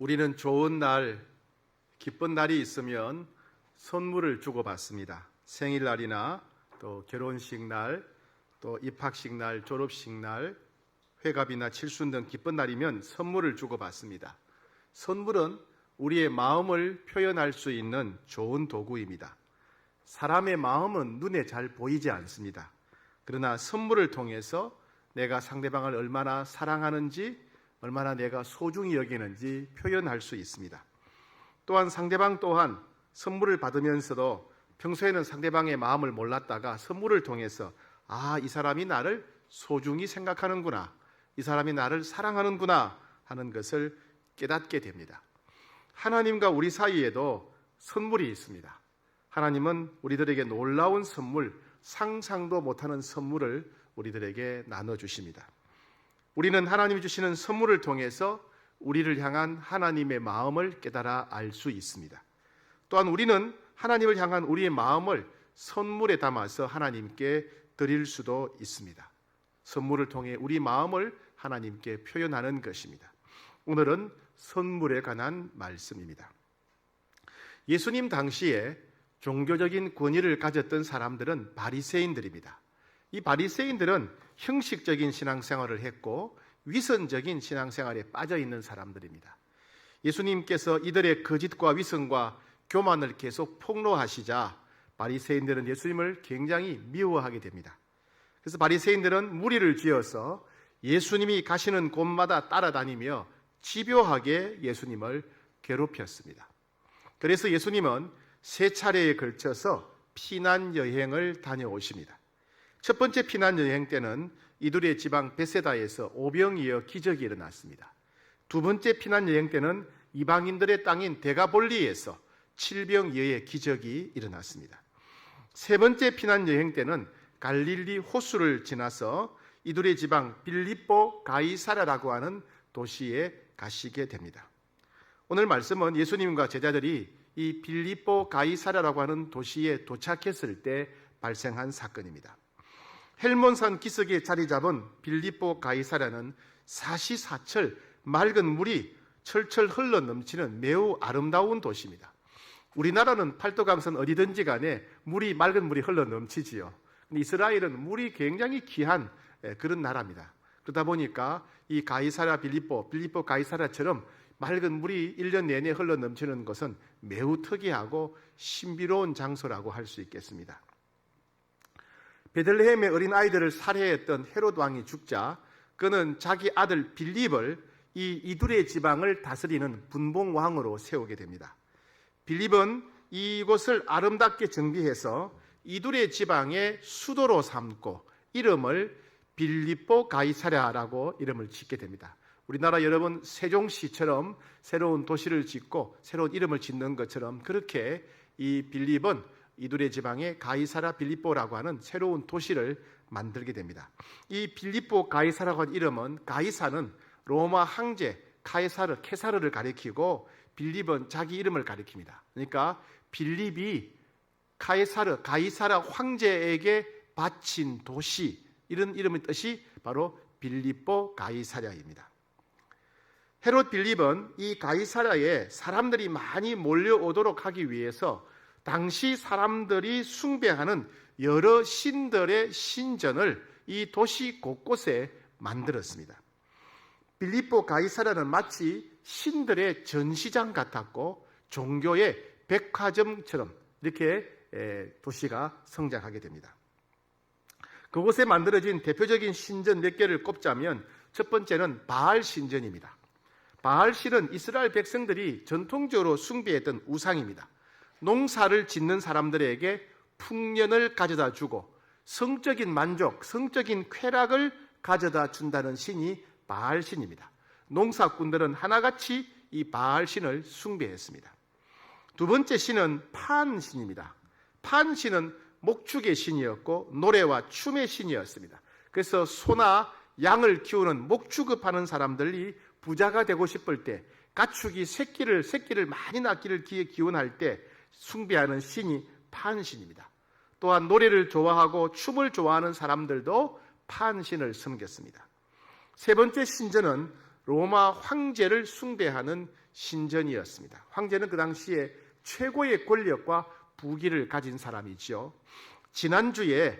우리는 좋은 날, 기쁜 날이 있으면 선물을 주고받습니다. 생일날이나 또 결혼식 날, 또 입학식 날, 졸업식 날, 회갑이나 칠순 등 기쁜 날이면 선물을 주고받습니다. 선물은 우리의 마음을 표현할 수 있는 좋은 도구입니다. 사람의 마음은 눈에 잘 보이지 않습니다. 그러나 선물을 통해서 내가 상대방을 얼마나 사랑하는지, 얼마나 내가 소중히 여기는지 표현할 수 있습니다. 또한 상대방 또한 선물을 받으면서도 평소에는 상대방의 마음을 몰랐다가 선물을 통해서 이 사람이 나를 소중히 생각하는구나, 이 사람이 나를 사랑하는구나 하는 것을 깨닫게 됩니다. 하나님과 우리 사이에도 선물이 있습니다. 하나님은 우리들에게 놀라운 선물, 상상도 못하는 선물을 우리들에게 나눠주십니다. 우리는 하나님이 주시는 선물을 통해서 우리를 향한 하나님의 마음을 깨달아 알 수 있습니다. 또한 우리는 하나님을 향한 우리의 마음을 선물에 담아서 하나님께 드릴 수도 있습니다. 선물을 통해 우리 마음을 하나님께 표현하는 것입니다. 오늘은 선물에 관한 말씀입니다. 예수님 당시에 종교적인 권위를 가졌던 사람들은 바리새인들입니다. 이 바리새인들은 형식적인 신앙생활을 했고 위선적인 신앙생활에 빠져 있는 사람들입니다. 예수님께서 이들의 거짓과 위선과 교만을 계속 폭로하시자 바리새인들은 예수님을 굉장히 미워하게 됩니다. 그래서 바리새인들은 무리를 지어서 예수님이 가시는 곳마다 따라다니며 집요하게 예수님을 괴롭혔습니다. 그래서 예수님은 세 차례에 걸쳐서 피난 여행을 다녀오십니다. 첫 번째 피난 여행 때는 이두레 지방 베세다에서 오병이어 기적이 일어났습니다. 두 번째 피난 여행 때는 이방인들의 땅인 데가볼리에서 칠병이어의 기적이 일어났습니다. 세 번째 피난 여행 때는 갈릴리 호수를 지나서 이두레 지방 빌립보 가이사랴라고 하는 도시에 가시게 됩니다. 오늘 말씀은 예수님과 제자들이 이 빌립보 가이사랴라고 하는 도시에 도착했을 때 발생한 사건입니다. 헬몬산 기슭에 자리 잡은 빌립보 가이사랴는 사시사철 맑은 물이 철철 흘러 넘치는 매우 아름다운 도시입니다. 우리나라는 팔도강산 어디든지 간에 맑은 물이 흘러 넘치지요. 이스라엘은 물이 굉장히 귀한 그런 나라입니다. 그러다 보니까 이 가이사랴 빌립보 가이사랴처럼 맑은 물이 1년 내내 흘러 넘치는 것은 매우 특이하고 신비로운 장소라고 할 수 있겠습니다. 베들레헴의 어린 아이들을 살해했던 헤롯 왕이 죽자 그는 자기 아들 빌립을 이 이두레 지방을 다스리는 분봉 왕으로 세우게 됩니다. 빌립은 이곳을 아름답게 정비해서 이두레 지방의 수도로 삼고 이름을 빌립보 가이사랴라고 이름을 짓게 됩니다. 우리나라 여러분 세종시처럼 새로운 도시를 짓고 새로운 이름을 짓는 것처럼 그렇게 이 빌립은 이두레 지방의 가이사랴 빌립보라고 하는 새로운 도시를 만들게 됩니다. 이 빌립보 가이사라고 하는 이름은 가이사는 로마 황제 케사르를 가리키고 빌립은 자기 이름을 가리킵니다. 그러니까 빌립이 가이사랴 황제에게 바친 도시, 이런 이름의 뜻이 바로 빌립보 가이사랴입니다. 헤롯 빌립은 이 가이사랴에 사람들이 많이 몰려오도록 하기 위해서 당시 사람들이 숭배하는 여러 신들의 신전을 이 도시 곳곳에 만들었습니다. 빌립보 가이사랴는 마치 신들의 전시장 같았고 종교의 백화점처럼 이렇게 도시가 성장하게 됩니다. 그곳에 만들어진 대표적인 신전 몇 개를 꼽자면 첫 번째는 바알 신전입니다. 바알 신은 이스라엘 백성들이 전통적으로 숭배했던 우상입니다. 농사를 짓는 사람들에게 풍년을 가져다 주고 성적인 만족, 성적인 쾌락을 가져다 준다는 신이 바알 신입니다. 농사꾼들은 하나같이 이 바알 신을 숭배했습니다. 두 번째 신은 판 신입니다. 판 신은 목축의 신이었고 노래와 춤의 신이었습니다. 그래서 소나 양을 키우는 목축업하는 사람들이 부자가 되고 싶을 때 가축이 새끼를 많이 낳기를 기원할 때 숭배하는 신이 판신입니다. 또한 노래를 좋아하고 춤을 좋아하는 사람들도 판신을 섬겼습니다. 세 번째 신전은 로마 황제를 숭배하는 신전이었습니다. 황제는 그 당시에 최고의 권력과 부귀를 가진 사람이죠. 지난주에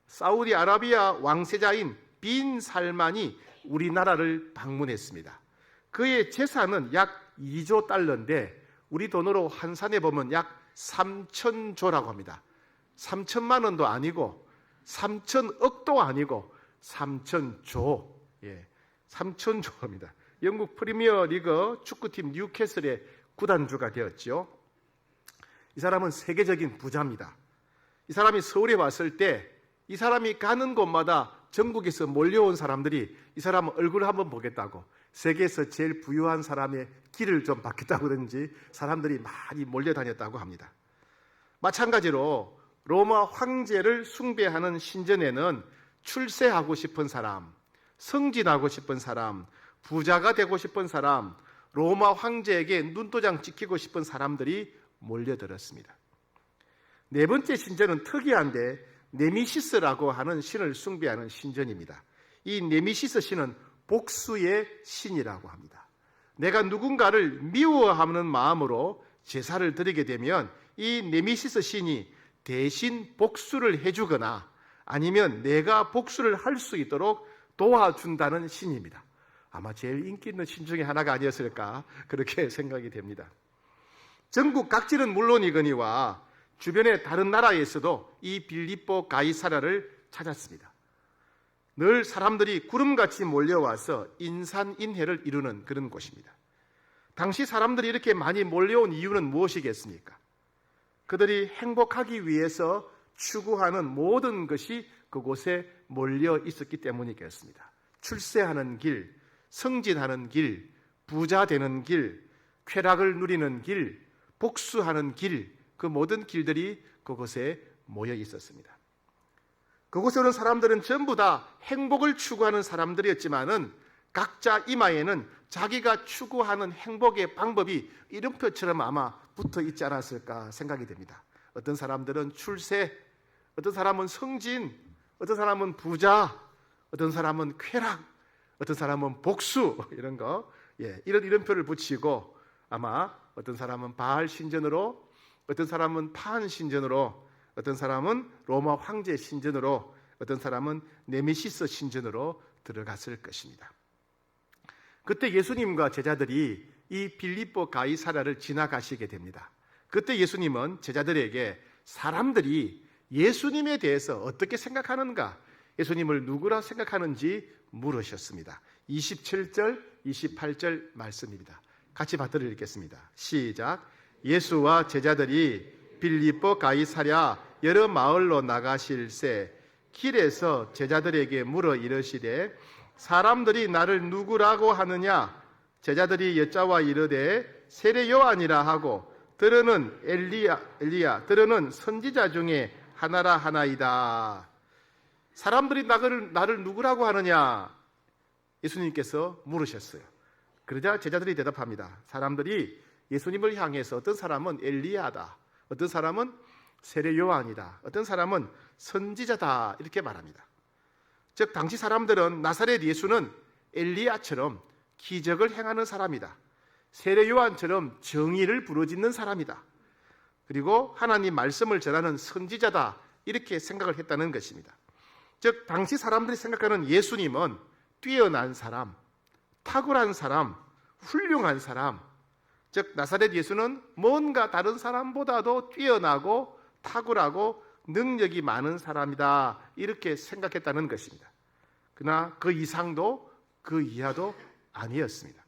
사우디아라비아 왕세자인 빈 살만이 우리나라를 방문했습니다. 그의 재산은 약 2조 달러인데 우리 돈으로 환산해 보면 약 3천조라고 합니다. 3천만 원도 아니고 3천억도 아니고 3천조, 3천조입니다. 영국 프리미어 리그 축구팀 뉴캐슬의 구단주가 되었죠. 이 사람은 세계적인 부자입니다. 이 사람이 서울에 왔을 때 이 사람이 가는 곳마다 전국에서 몰려온 사람들이 이 사람 얼굴을 한번 보겠다고, 세계에서 제일 부유한 사람의 길을 좀 받겠다고 그런지 사람들이 많이 몰려다녔다고 합니다. 마찬가지로 로마 황제를 숭배하는 신전에는 출세하고 싶은 사람, 성진하고 싶은 사람, 부자가 되고 싶은 사람, 로마 황제에게 눈도장 찍히고 싶은 사람들이 몰려들었습니다. 네 번째 신전은 특이한데 네미시스라고 하는 신을 숭배하는 신전입니다. 이 네미시스 신은 복수의 신이라고 합니다. 내가 누군가를 미워하는 마음으로 제사를 드리게 되면 이 네미시스 신이 대신 복수를 해주거나 아니면 내가 복수를 할 수 있도록 도와준다는 신입니다. 아마 제일 인기 있는 신 중에 하나가 아니었을까 그렇게 생각이 됩니다. 전국 각지는 물론이거니와 주변의 다른 나라에서도 이 빌립보 가이사랴를 찾았습니다. 늘 사람들이 구름같이 몰려와서 인산인해를 이루는 그런 곳입니다. 당시 사람들이 이렇게 많이 몰려온 이유는 무엇이겠습니까? 그들이 행복하기 위해서 추구하는 모든 것이 그곳에 몰려 있었기 때문이겠습니다. 출세하는 길, 성진하는 길, 부자 되는 길, 쾌락을 누리는 길, 복수하는 길, 그 모든 길들이 그곳에 모여 있었습니다. 그곳에 오는 사람들은 전부 다 행복을 추구하는 사람들이었지만은 각자 이마에는 자기가 추구하는 행복의 방법이 이름표처럼 아마 붙어 있지 않았을까 생각이 됩니다. 어떤 사람들은 출세, 어떤 사람은 성진, 어떤 사람은 부자, 어떤 사람은 쾌락, 어떤 사람은 복수, 이런 거, 이런 이름표를 붙이고 아마 어떤 사람은 바알 신전으로, 어떤 사람은 파한 신전으로, 어떤 사람은 로마 황제 신전으로, 어떤 사람은 네미시스 신전으로 들어갔을 것입니다. 그때 예수님과 제자들이 이 빌립보 가이사랴를 지나가시게 됩니다. 그때 예수님은 제자들에게 사람들이 예수님에 대해서 어떻게 생각하는가, 예수님을 누구라 생각하는지 물으셨습니다. 27절, 28절 말씀입니다. 같이 받들어 읽겠습니다. 시작. 예수와 제자들이 빌립보 가이사랴 여러 마을로 나가실새 길에서 제자들에게 물어 이르시되 사람들이 나를 누구라고 하느냐? 제자들이 여짜와 이르되 세례 요한이라 하고 들으는 엘리야 들으는 선지자 중에 하나라 하나이다. 사람들이 나를 누구라고 하느냐? 예수님께서 물으셨어요. 그러자 제자들이 대답합니다. 사람들이 예수님을 향해서 어떤 사람은 엘리야다, 어떤 사람은 세례 요한이다, 어떤 사람은 선지자다 이렇게 말합니다. 즉 당시 사람들은 나사렛 예수는 엘리야처럼 기적을 행하는 사람이다, 세례 요한처럼 정의를 부르짖는 사람이다, 그리고 하나님 말씀을 전하는 선지자다 이렇게 생각을 했다는 것입니다. 즉 당시 사람들이 생각하는 예수님은 뛰어난 사람, 탁월한 사람, 훌륭한 사람, 즉 나사렛 예수는 뭔가 다른 사람보다도 뛰어나고 탁월하고 능력이 많은 사람이다 이렇게 생각했다는 것입니다. 그러나 그 이상도 그 이하도 아니었습니다.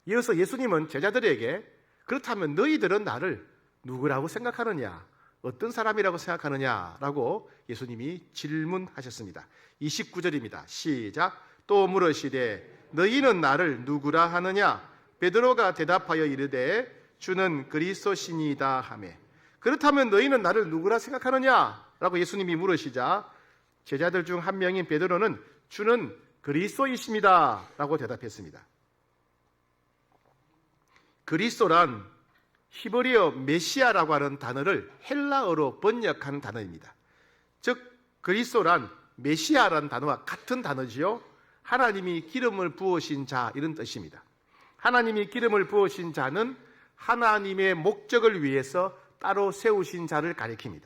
이어서 예수님은 제자들에게 그렇다면 너희들은 나를 누구라고 생각하느냐, 어떤 사람이라고 생각하느냐라고 예수님이 질문하셨습니다. 29절입니다. 시작. 또 물으시되 너희는 나를 누구라 하느냐? 베드로가 대답하여 이르되 주는 그리스도시니이다 하매 그렇다면 너희는 나를 누구라 생각하느냐? 라고 예수님이 물으시자 제자들 중 한 명인 베드로는 주는 그리스도이십니다 라고 대답했습니다. 그리스도란 히브리어 메시아라고 하는 단어를 헬라어로 번역한 단어입니다. 즉 그리스도란 메시아라는 단어와 같은 단어지요. 하나님이 기름을 부으신 자 이런 뜻입니다. 하나님이 기름을 부으신 자는 하나님의 목적을 위해서 따로 세우신 자를 가리킵니다.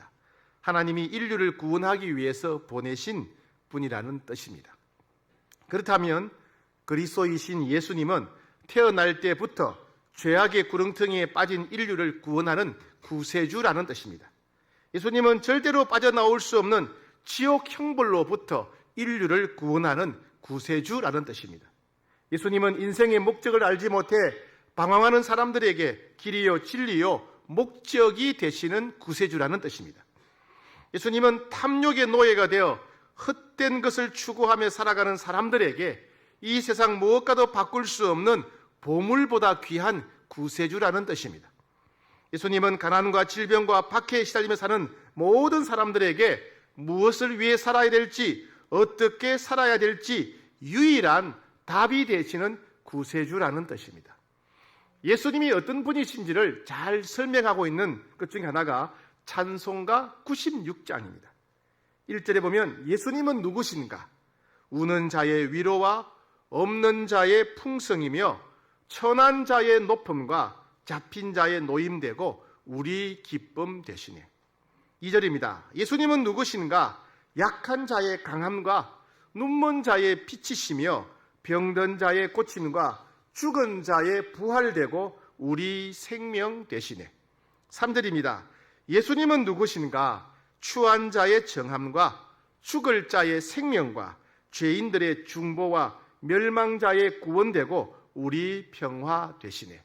하나님이 인류를 구원하기 위해서 보내신 분이라는 뜻입니다. 그렇다면 그리스도이신 예수님은 태어날 때부터 죄악의 구렁텅이에 빠진 인류를 구원하는 구세주라는 뜻입니다. 예수님은 절대로 빠져나올 수 없는 지옥 형벌로부터 인류를 구원하는 구세주라는 뜻입니다. 예수님은 인생의 목적을 알지 못해 방황하는 사람들에게 길이요 진리요 목적이 되시는 구세주라는 뜻입니다. 예수님은 탐욕의 노예가 되어 헛된 것을 추구하며 살아가는 사람들에게 이 세상 무엇과도 바꿀 수 없는 보물보다 귀한 구세주라는 뜻입니다. 예수님은 가난과 질병과 박해에 시달리며 사는 모든 사람들에게 무엇을 위해 살아야 될지, 어떻게 살아야 될지 유일한 답이 되시는 구세주라는 뜻입니다. 예수님이 어떤 분이신지를 잘 설명하고 있는 것 중에 하나가 찬송가 96장입니다. 1절에 보면 예수님은 누구신가? 우는 자의 위로와 없는 자의 풍성이며 천한 자의 높음과 잡힌 자의 노임되고 우리 기쁨 되시네. 2절입니다. 예수님은 누구신가? 약한 자의 강함과 눈먼 자의 빛이시며 병든 자의 고침과 죽은 자의 부활되고 우리 생명 되시네. 3절입니다. 예수님은 누구신가? 추한 자의 정함과 죽을 자의 생명과 죄인들의 중보와 멸망자의 구원되고 우리 평화 되시네.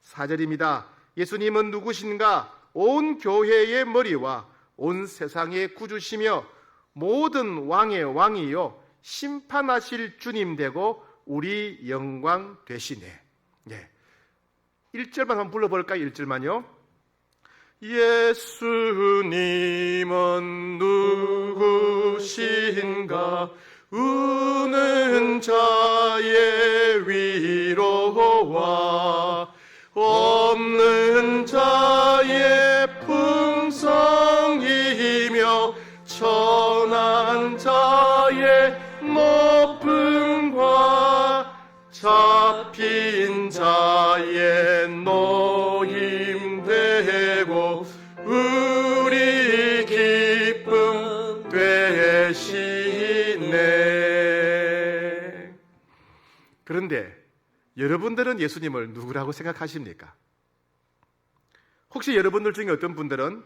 4절입니다. 예수님은 누구신가? 온 교회의 머리와 온 세상의 구주시며 모든 왕의 왕이요 심판하실 주님 되고 우리 영광 되시네. 네. 1절만 한번 불러볼까요? 1절만요. 예수님은 누구신가? 우는 자의 위로와 없는 자의 풍성이며 천한 자의 높음과 잡힌 자의 노임되고 우리 기쁨 되시네. 그런데 여러분들은 예수님을 누구라고 생각하십니까? 혹시 여러분들 중에 어떤 분들은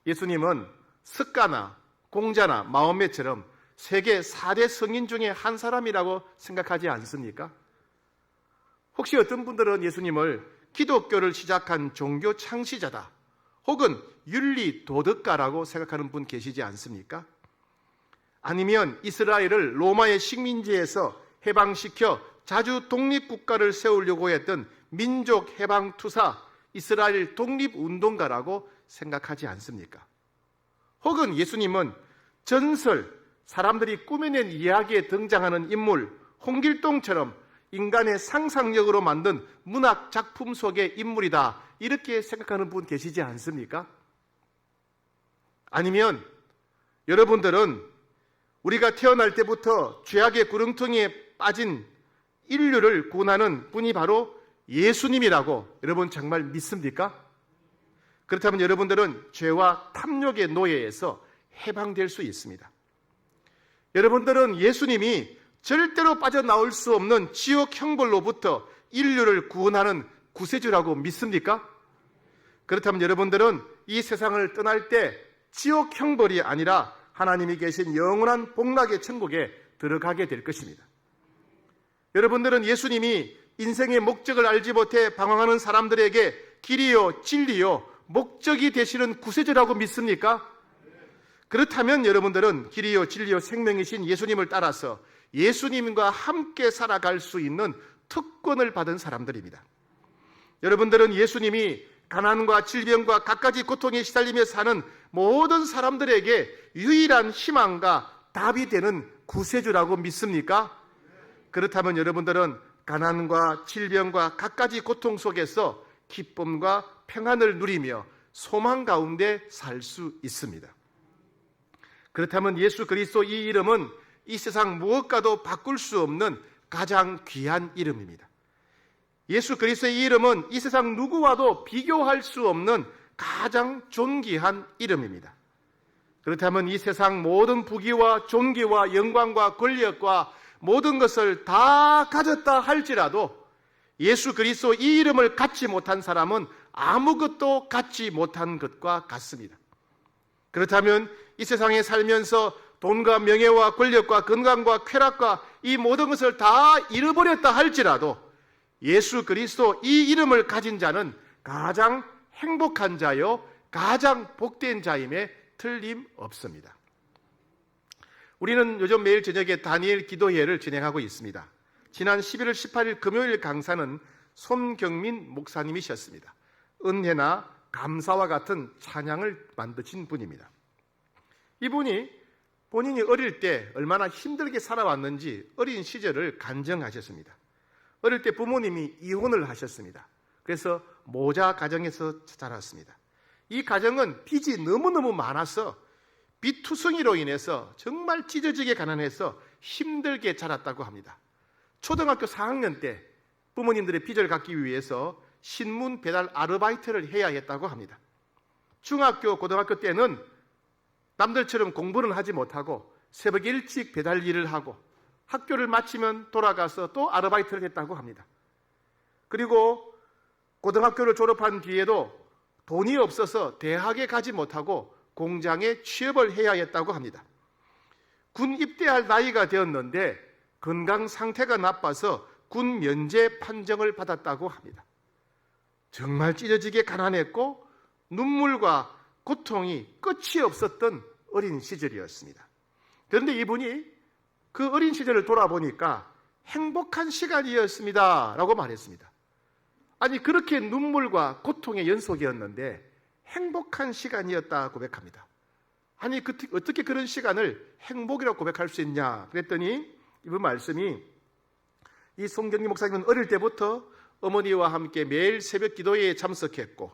예수님은 석가나 공자나 마음메처럼 세계 4대 성인 중에 한 사람이라고 생각하지 않습니까? 혹시 어떤 분들은 예수님을 기독교를 시작한 종교 창시자다 혹은 윤리 도덕가라고 생각하는 분 계시지 않습니까? 아니면 이스라엘을 로마의 식민지에서 해방시켜 자주 독립국가를 세우려고 했던 민족 해방투사 이스라엘 독립운동가라고 생각하지 않습니까? 혹은 예수님은 전설, 사람들이 꾸며낸 이야기에 등장하는 인물 홍길동처럼 인간의 상상력으로 만든 문학 작품 속의 인물이다 이렇게 생각하는 분 계시지 않습니까? 아니면 여러분들은 우리가 태어날 때부터 죄악의 구렁텅이에 빠진 인류를 구원하는 분이 바로 예수님이라고 여러분 정말 믿습니까? 그렇다면 여러분들은 죄와 탐욕의 노예에서 해방될 수 있습니다. 여러분들은 예수님이 절대로 빠져나올 수 없는 지옥 형벌로부터 인류를 구원하는 구세주라고 믿습니까? 그렇다면 여러분들은 이 세상을 떠날 때 지옥 형벌이 아니라 하나님이 계신 영원한 복락의 천국에 들어가게 될 것입니다. 여러분들은 예수님이 인생의 목적을 알지 못해 방황하는 사람들에게 길이요 진리요 목적이 되시는 구세주라고 믿습니까? 그렇다면 여러분들은 길이요 진리요 생명이신 예수님을 따라서 예수님과 함께 살아갈 수 있는 특권을 받은 사람들입니다. 여러분들은 예수님이 가난과 질병과 갖가지 고통에 시달리며 사는 모든 사람들에게 유일한 희망과 답이 되는 구세주라고 믿습니까? 그렇다면 여러분들은 가난과 질병과 갖가지 고통 속에서 기쁨과 평안을 누리며 소망 가운데 살 수 있습니다. 그렇다면 예수 그리스도 이 이름은 이 세상 무엇과도 바꿀 수 없는 가장 귀한 이름입니다. 예수 그리스도의 이름은 이 세상 누구와도 비교할 수 없는 가장 존귀한 이름입니다. 그렇다면 이 세상 모든 부귀와 존귀와 영광과 권력과 모든 것을 다 가졌다 할지라도 예수 그리스도 이 이름을 갖지 못한 사람은 아무것도 갖지 못한 것과 같습니다. 그렇다면 이 세상에 살면서 돈과 명예와 권력과 건강과 쾌락과 이 모든 것을 다 잃어버렸다 할지라도 예수 그리스도 이 이름을 가진 자는 가장 행복한 자요, 가장 복된 자임에 틀림없습니다. 우리는 요즘 매일 저녁에 다니엘 기도회를 진행하고 있습니다. 지난 11월 18일 금요일 강사는 손경민 목사님이셨습니다. 은혜나 감사와 같은 찬양을 만드신 분입니다. 이분이 본인이 어릴 때 얼마나 힘들게 살아왔는지 어린 시절을 간증하셨습니다. 어릴 때 부모님이 이혼을 하셨습니다. 그래서 모자 가정에서 자랐습니다. 이 가정은 빚이 너무너무 많아서 빚투성이로 인해서 정말 찢어지게 가난해서 힘들게 자랐다고 합니다. 초등학교 4학년 때 부모님들의 빚을 갚기 위해서 신문 배달 아르바이트를 해야 했다고 합니다. 중학교, 고등학교 때는 남들처럼 공부는 하지 못하고 새벽 일찍 배달 일을 하고 학교를 마치면 돌아가서 또 아르바이트를 했다고 합니다. 그리고 고등학교를 졸업한 뒤에도 돈이 없어서 대학에 가지 못하고 공장에 취업을 해야 했다고 합니다. 군 입대할 나이가 되었는데 건강 상태가 나빠서 군 면제 판정을 받았다고 합니다. 정말 찢어지게 가난했고 눈물과 고통이 끝이 없었던 어린 시절이었습니다. 그런데 이분이 그 어린 시절을 돌아보니까 행복한 시간이었습니다 라고 말했습니다. 아니, 그렇게 눈물과 고통의 연속이었는데 행복한 시간이었다 고백합니다. 아니, 어떻게 그런 시간을 행복이라고 고백할 수 있냐 그랬더니 이분 말씀이, 이 손경민 목사님은 어릴 때부터 어머니와 함께 매일 새벽 기도회에 참석했고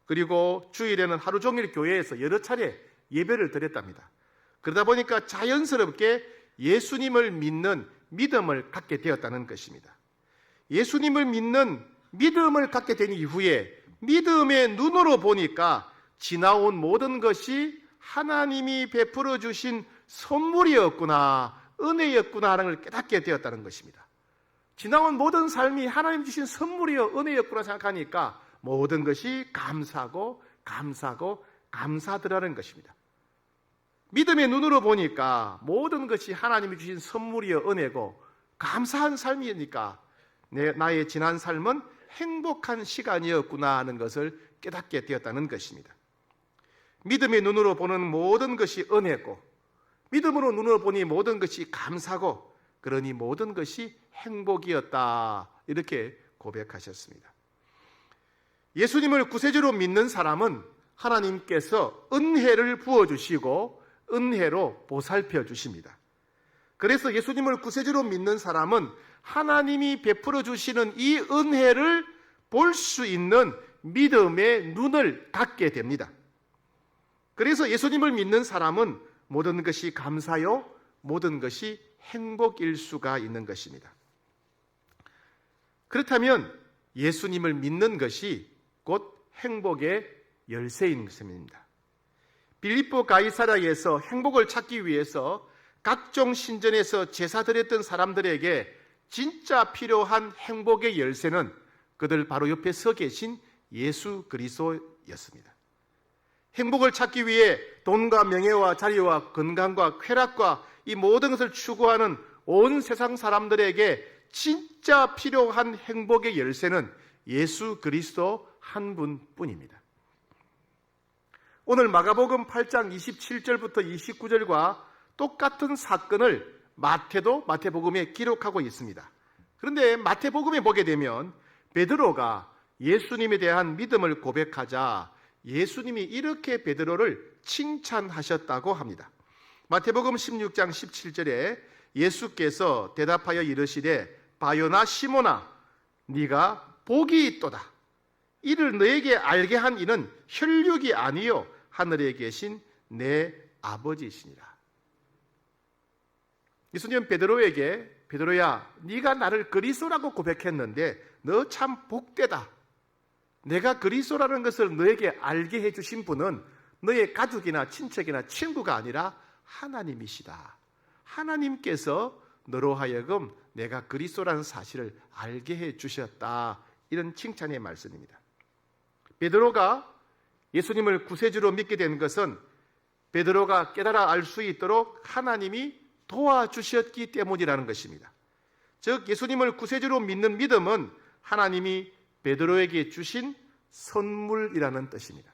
그리고 주일에는 하루 종일 교회에서 여러 차례 예배를 드렸답니다. 그러다 보니까 자연스럽게 예수님을 믿는 믿음을 갖게 되었다는 것입니다. 예수님을 믿는 믿음을 갖게 된 이후에 믿음의 눈으로 보니까 지나온 모든 것이 하나님이 베풀어 주신 선물이었구나, 은혜였구나 하는 걸 깨닫게 되었다는 것입니다. 지나온 모든 삶이 하나님 주신 선물이요 은혜였구나 생각하니까 모든 것이 감사하고 감사하더라는 것입니다. 믿음의 눈으로 보니까 모든 것이 하나님이 주신 선물이요 은혜고 감사한 삶이니까 나의 지난 삶은 행복한 시간이었구나 하는 것을 깨닫게 되었다는 것입니다. 믿음의 눈으로 보는 모든 것이 은혜고 믿음으로 눈으로 보니 모든 것이 감사고 그러니 모든 것이 행복이었다, 이렇게 고백하셨습니다. 예수님을 구세주로 믿는 사람은 하나님께서 은혜를 부어주시고 은혜로 보살펴 주십니다. 그래서 예수님을 구세주로 믿는 사람은 하나님이 베풀어 주시는 이 은혜를 볼 수 있는 믿음의 눈을 갖게 됩니다. 그래서 예수님을 믿는 사람은 모든 것이 감사요, 모든 것이 행복일 수가 있는 것입니다. 그렇다면 예수님을 믿는 것이 곧 행복의 열쇠인 것입니다. 빌립보 가이사랴에서 행복을 찾기 위해서 각종 신전에서 제사 드렸던 사람들에게 진짜 필요한 행복의 열쇠는 그들 바로 옆에 서 계신 예수 그리스도였습니다. 행복을 찾기 위해 돈과 명예와 자리와 건강과 쾌락과 이 모든 것을 추구하는 온 세상 사람들에게 진짜 필요한 행복의 열쇠는 예수 그리스도 한 분뿐입니다. 오늘 마가복음 8장 27절부터 29절과 똑같은 사건을 마태도 마태복음에 기록하고 있습니다. 그런데 마태복음에 보게 되면 베드로가 예수님에 대한 믿음을 고백하자 예수님이 이렇게 베드로를 칭찬하셨다고 합니다. 마태복음 16장 17절에 예수께서 대답하여 이르시되 바요나 시몬아 네가 복이 있도다. 이를 너에게 알게 한 이는 혈육이 아니요 하늘에 계신 내 아버지시니라. 예수님은 베드로야, 네가 나를 그리스도라고 고백했는데 너 참 복되다. 내가 그리스도라는 것을 너에게 알게 해주신 분은 너의 가족이나 친척이나 친구가 아니라 하나님이시다. 하나님께서 너로 하여금 내가 그리스도라는 사실을 알게 해주셨다. 이런 칭찬의 말씀입니다. 베드로가 예수님을 구세주로 믿게 된 것은 베드로가 깨달아 알 수 있도록 하나님이 도와주셨기 때문이라는 것입니다. 즉 예수님을 구세주로 믿는 믿음은 하나님이 베드로에게 주신 선물이라는 뜻입니다.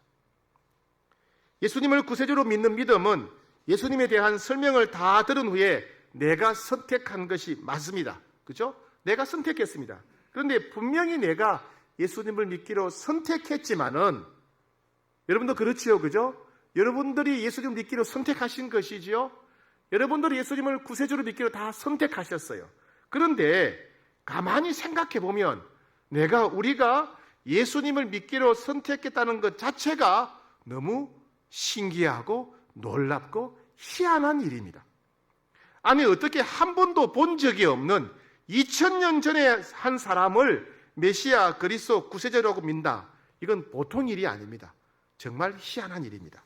예수님을 구세주로 믿는 믿음은 예수님에 대한 설명을 다 들은 후에 내가 선택한 것이 맞습니다. 그렇죠? 내가 선택했습니다. 그런데 분명히 내가 예수님을 믿기로 선택했지만은 여러분도 그렇지요, 그죠? 여러분들이 예수님을 믿기로 선택하신 것이지요. 여러분들이 예수님을 구세주로 믿기로 다 선택하셨어요. 그런데 가만히 생각해 보면 우리가 예수님을 믿기로 선택했다는 것 자체가 너무 신기하고 놀랍고 희한한 일입니다. 아니 어떻게 한 번도 본 적이 없는 2000년 전에 한 사람을 메시아 그리스도 구세주라고 믿는다. 이건 보통 일이 아닙니다. 정말 희한한 일입니다.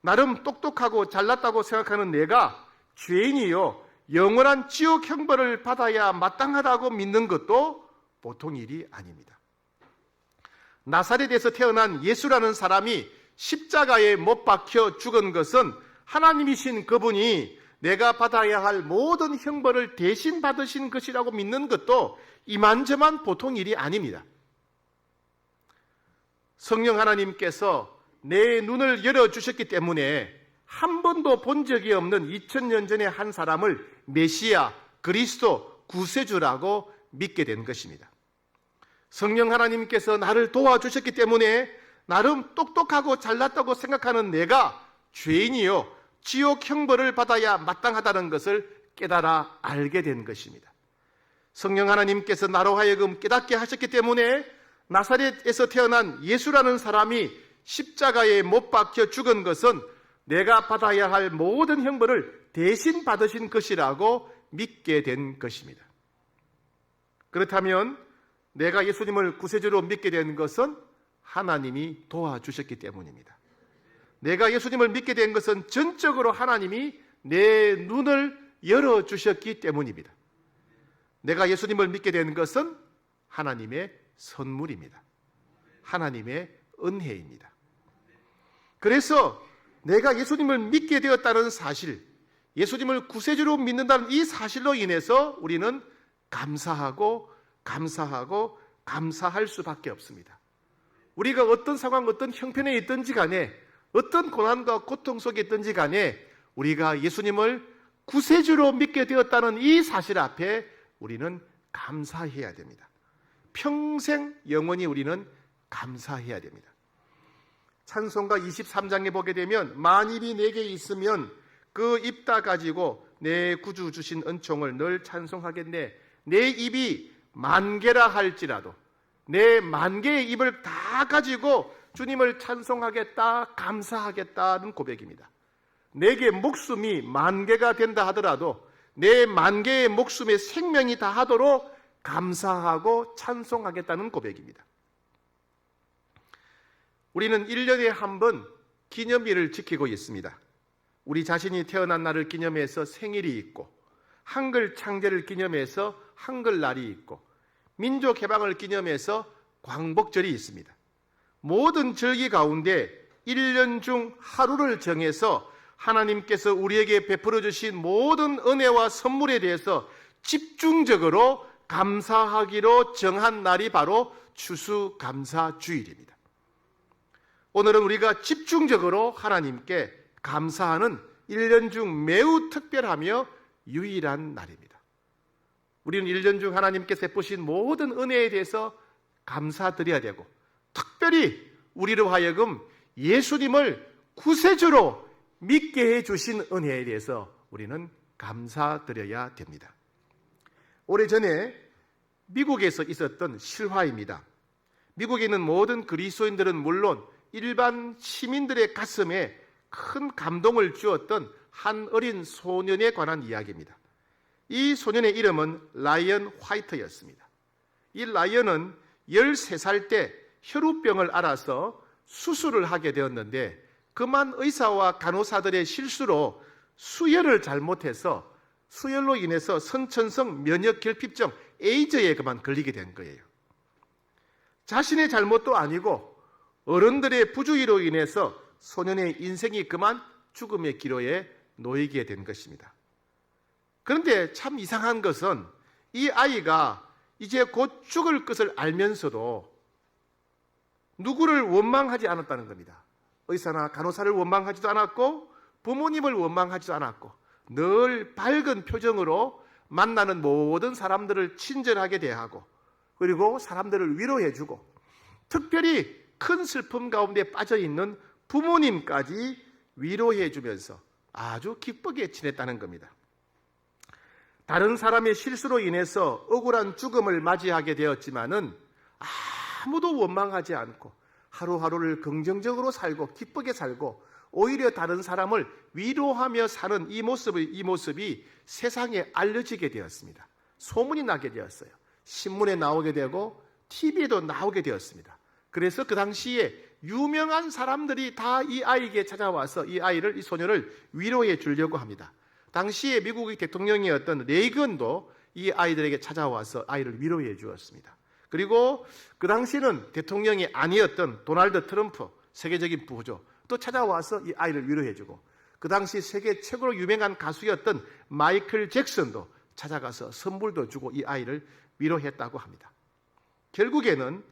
나름 똑똑하고 잘났다고 생각하는 내가 죄인이요 영원한 지옥 형벌을 받아야 마땅하다고 믿는 것도 보통 일이 아닙니다. 나사렛에서 태어난 예수라는 사람이 십자가에 못 박혀 죽은 것은 하나님이신 그분이 내가 받아야 할 모든 형벌을 대신 받으신 것이라고 믿는 것도 이만저만 보통 일이 아닙니다. 성령 하나님께서 내 눈을 열어주셨기 때문에 한 번도 본 적이 없는 2000년 전에 한 사람을 메시아, 그리스도, 구세주라고 믿게 된 것입니다. 성령 하나님께서 나를 도와주셨기 때문에 나름 똑똑하고 잘났다고 생각하는 내가 죄인이요 지옥 형벌을 받아야 마땅하다는 것을 깨달아 알게 된 것입니다. 성령 하나님께서 나로 하여금 깨닫게 하셨기 때문에 나사렛에서 태어난 예수라는 사람이 십자가에 못 박혀 죽은 것은 내가 받아야 할 모든 형벌을 대신 받으신 것이라고 믿게 된 것입니다. 그렇다면 내가 예수님을 구세주로 믿게 된 것은 하나님이 도와주셨기 때문입니다. 내가 예수님을 믿게 된 것은 전적으로 하나님이 내 눈을 열어주셨기 때문입니다. 내가 예수님을 믿게 된 것은 하나님의 선물입니다. 하나님의 은혜입니다. 그래서 내가 예수님을 믿게 되었다는 사실, 예수님을 구세주로 믿는다는 이 사실로 인해서 우리는 감사하고 감사할 수밖에 없습니다. 우리가 어떤 상황, 어떤 형편에 있든지 간에 어떤 고난과 고통 속에 있든지 간에 우리가 예수님을 구세주로 믿게 되었다는 이 사실 앞에 우리는 감사해야 됩니다. 평생 영원히 우리는 감사해야 됩니다. 찬송가 23장에 보게 되면 만입이 내게 있으면 그 입 다 가지고 내 구주 주신 은총을 늘 찬송하겠네. 내 입이 만 개라 할지라도 내 만 개의 입을 다 가지고 주님을 찬송하겠다, 감사하겠다는 고백입니다. 내게 목숨이 만 개가 된다 하더라도 내 만 개의 목숨의 생명이 다하도록 감사하고 찬송하겠다는 고백입니다. 우리는 1년에 한 번 기념일을 지키고 있습니다. 우리 자신이 태어난 날을 기념해서 생일이 있고, 한글 창제를 기념해서 한글날이 있고, 민족 해방을 기념해서 광복절이 있습니다. 모든 절기 가운데 1년 중 하루를 정해서 하나님께서 우리에게 베풀어 주신 모든 은혜와 선물에 대해서 집중적으로 감사하기로 정한 날이 바로 추수감사주일입니다. 오늘은 우리가 집중적으로 하나님께 감사하는 1년 중 매우 특별하며 유일한 날입니다. 우리는 1년 중 하나님께서 베푸신 모든 은혜에 대해서 감사드려야 되고, 특별히 우리로 하여금 예수님을 구세주로 믿게 해주신 은혜에 대해서 우리는 감사드려야 됩니다. 오래전에 미국에서 있었던 실화입니다. 미국에 있는 모든 그리스도인들은 물론 일반 시민들의 가슴에 큰 감동을 주었던 한 어린 소년에 관한 이야기입니다. 이 소년의 이름은 라이언 화이트였습니다. 이 라이언은 13살 때 혈우병을 앓아서 수술을 하게 되었는데 그만 의사와 간호사들의 실수로 수혈을 잘못해서 수혈로 인해서 선천성 면역결핍증 에이즈에 그만 걸리게 된 거예요. 자신의 잘못도 아니고 어른들의 부주의로 인해서 소년의 인생이 그만 죽음의 기로에 놓이게 된 것입니다. 그런데 참 이상한 것은 이 아이가 이제 곧 죽을 것을 알면서도 누구를 원망하지 않았다는 겁니다. 의사나 간호사를 원망하지도 않았고 부모님을 원망하지도 않았고 늘 밝은 표정으로 만나는 모든 사람들을 친절하게 대하고 그리고 사람들을 위로해주고 특별히 큰 슬픔 가운데 빠져있는 부모님까지 위로해주면서 아주 기쁘게 지냈다는 겁니다. 다른 사람의 실수로 인해서 억울한 죽음을 맞이하게 되었지만은 아무도 원망하지 않고 하루하루를 긍정적으로 살고 기쁘게 살고 오히려 다른 사람을 위로하며 사는 이 모습이 세상에 알려지게 되었습니다. 소문이 나게 되었어요. 신문에 나오게 되고 TV에도 나오게 되었습니다. 그래서 그 당시에 유명한 사람들이 다 이 아이에게 찾아와서 이 소녀를 위로해 주려고 합니다. 당시에 미국의 대통령이었던 레이건도 이 아이들에게 찾아와서 아이를 위로해 주었습니다. 그리고 그 당시에는 대통령이 아니었던 도널드 트럼프 세계적인 부호죠. 또 찾아와서 이 아이를 위로해 주고 그 당시 세계 최고로 유명한 가수였던 마이클 잭슨도 찾아가서 선물도 주고 이 아이를 위로했다고 합니다. 결국에는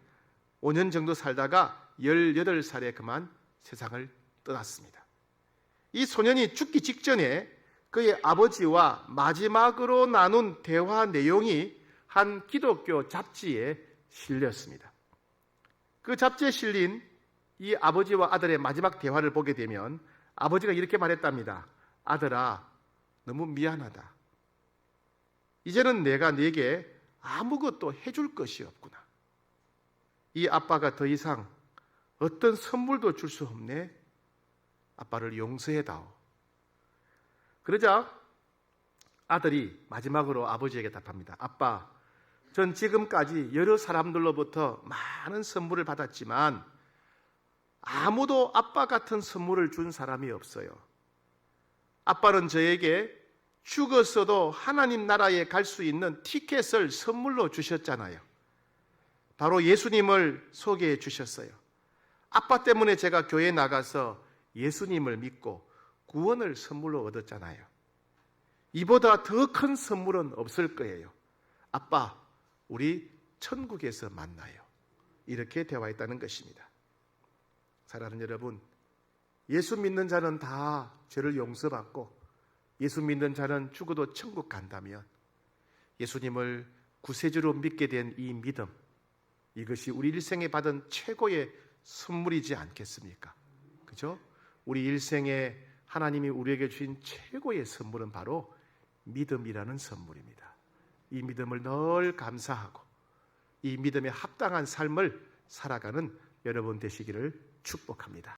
5년 정도 살다가 18살에 그만 세상을 떠났습니다. 이 소년이 죽기 직전에 그의 아버지와 마지막으로 나눈 대화 내용이 한 기독교 잡지에 실렸습니다. 그 잡지에 실린 이 아버지와 아들의 마지막 대화를 보게 되면 아버지가 이렇게 말했답니다. 아들아, 너무 미안하다. 이제는 내가 네게 아무것도 해줄 것이 없구나. 이 아빠가 더 이상 어떤 선물도 줄 수 없네. 아빠를 용서해다오. 그러자 아들이 마지막으로 아버지에게 답합니다. 아빠, 전 지금까지 여러 사람들로부터 많은 선물을 받았지만 아무도 아빠 같은 선물을 준 사람이 없어요. 아빠는 저에게 죽었어도 하나님 나라에 갈 수 있는 티켓을 선물로 주셨잖아요. 바로 예수님을 소개해 주셨어요. 아빠 때문에 제가 교회에 나가서 예수님을 믿고 구원을 선물로 얻었잖아요. 이보다 더 큰 선물은 없을 거예요. 아빠, 우리 천국에서 만나요. 이렇게 대화했다는 것입니다. 사랑하는 여러분, 예수 믿는 자는 다 죄를 용서받고 예수 믿는 자는 죽어도 천국 간다면 예수님을 구세주로 믿게 된 이 믿음, 이것이 우리 일생에 받은 최고의 선물이지 않겠습니까? 그죠? 우리 일생에 하나님이 우리에게 주신 최고의 선물은 바로 믿음이라는 선물입니다. 이 믿음을 늘 감사하고 이 믿음에 합당한 삶을 살아가는 여러분 되시기를 축복합니다.